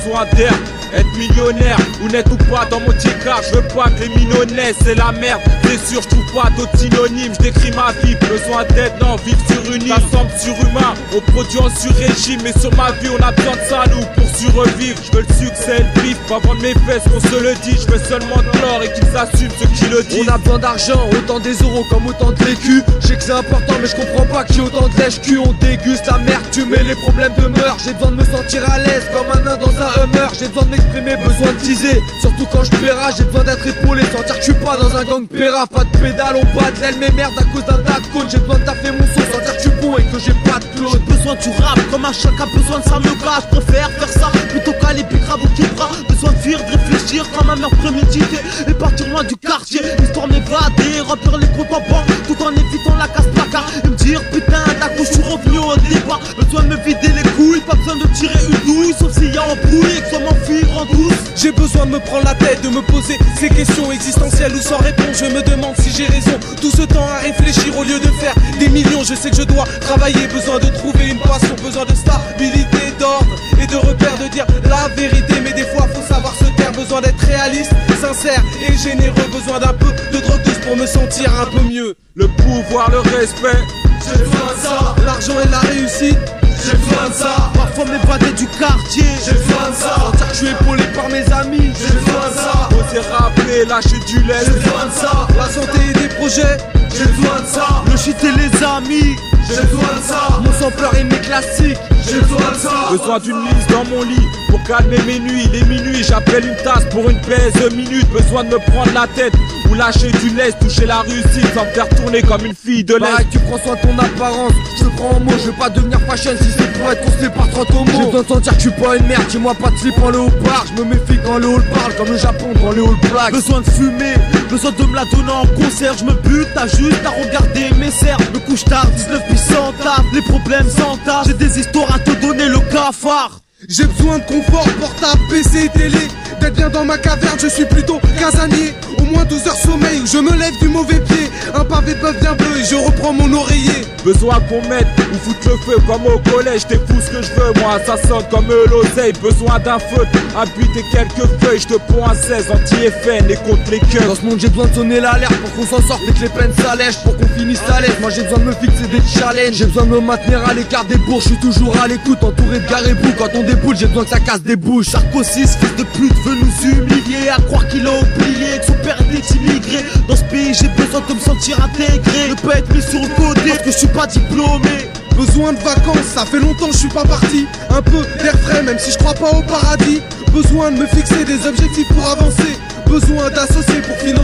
besoin d'air. Être millionnaire ou net ou pas dans mon car je veux pas que les minots naissent, c'est la merde. C'est sûr, je trouve pas d'autres synonymes. Je décris ma vie, besoin d'aide, non, vivre sur une île. Ça semble surhumain, on produit en sur-régime. Mais sur ma vie, on a besoin de ça, nous, pour survivre. Je veux le succès et le bif, pas vendre mes fesses, qu'on se le dit. Je veux seulement de l'or et qu'ils assument ceux qui le disent. On a besoin d'argent, autant des euros comme autant de l'écu. Je sais que c'est important, mais je comprends pas qu'il y ait autant de lèche-cul. On déguste la merde, tu mets les problèmes demeurent. J'ai besoin de me sentir à l'aise comme un nain dans un Hummer. J'ai besoin de m'exprimer, besoin de teaser. Surtout quand je péra, j'ai besoin d'être épaulé. Sentir que je suis pas dans un gang péra. Pas de pédale, on bat de l'aile, mais merde à cause d'un dacone. J'ai besoin de taffer mon son, sentir que je suis bon et que j'ai pas de clone. J'ai besoin du rap, comme un chat a besoin de sa meufla. Je préfère faire ça plutôt qu'aller plus grave au kibra. Besoin de fuir, de réfléchir comme un meurtre prémédité. Et partir loin du quartier, histoire de m'évader. Remplir les comptes en banque, tout en évitant la casse-placard. Et me dire putain, d'un coup je suis revenu au départ. Besoin de me vider les couilles, pas besoin de tirer une douille. Sauf s'il y a embrouille et que ça m'enfuir en douce. J'ai besoin de me prendre la tête, de me poser ces questions existentielles ou sans réponse. Je me demande si j'ai raison. Tout ce temps à réfléchir au lieu de faire des millions. Je sais que je dois travailler, besoin de trouver une passion, besoin de stabilité, d'ordre et de repères, de dire la vérité. Mais des fois faut savoir se taire, besoin d'être réaliste, sincère et généreux. Besoin d'un peu de drogue douce pour me sentir un peu mieux. Le pouvoir, le respect, j'ai besoin de ça. L'argent et la réussite, j'ai besoin de ça. Parfois m'évader du quartier, j'ai besoin de ça. Sentir que je suis épaulé par mes amis, j'ai besoin de ça. oser rappeler, lâcher du lait. J'ai besoin de ça. La santé et des projets, j'ai besoin de ça. le shit et les amis. J'ai besoin de ça. mon sampleur et mes classiques. J'ai besoin de ça. Besoin d'une liste dans mon lit pour calmer mes nuits. Les minuits, j'appelle une tasse pour une paix de minutes. Besoin de me prendre la tête ou lâcher du lest, toucher la réussite sans me faire tourner comme une fille de l'Est. Pareil que tu prends soin de ton apparence, je te prends en mot, je veux pas devenir fashion si c'est pour être consolé par 30 homos. J'ai besoin de sentir que je suis pas une merde, dis-moi pas de slip en léopard. Je me méfie quand le hall parle, comme le Japon quand le hall plaque. Besoin de fumer, besoin de me la donner en concert. Je me bute, t'as juste à regarder mes serres. Me couche tard, 19 puis sans taf, les problèmes sans taf. J'ai des histoires à te donner, le cafard. J'ai besoin de confort, portable, PC et télé. D'être bien dans ma caverne, je suis plutôt casanier. Au moins 12 heures sommeil, je me lève du mauvais pied. Un pavé de bœuf bien bleu et je reprends mon oreiller. Besoin qu'on m'aide ou foutre le feu comme au collège. T'es fou ce que je veux, moi ça sonne comme l'oseille. Besoin d'un feu, un but et quelques feuilles. Je te prends un 16 anti-FN et contre les queues. Dans ce monde j'ai besoin de sonner l'alerte pour qu'on s'en sorte et que les peines s'allègent, pour qu'on finisse à l'aise. Moi j'ai besoin de me fixer des challenges, j'ai besoin de me maintenir à l'écart des bourges. Je suis toujours à l'écoute, entouré de garébous. Quand on déboule j'ai besoin que ça casse des bouches. Sarkozy, fils de pute, veut nous humilier. À croire qu'il a oublié que son père était immigré. Dans ce pays j'ai besoin de me sentir intégré. Ne pas être mis sur le côté parce que je suis pas diplômé. Besoin de vacances, ça fait longtemps que je suis pas parti. Un peu d'air frais même si je crois pas au paradis. Besoin de me fixer des objectifs pour avancer. Besoin d'associer pour financer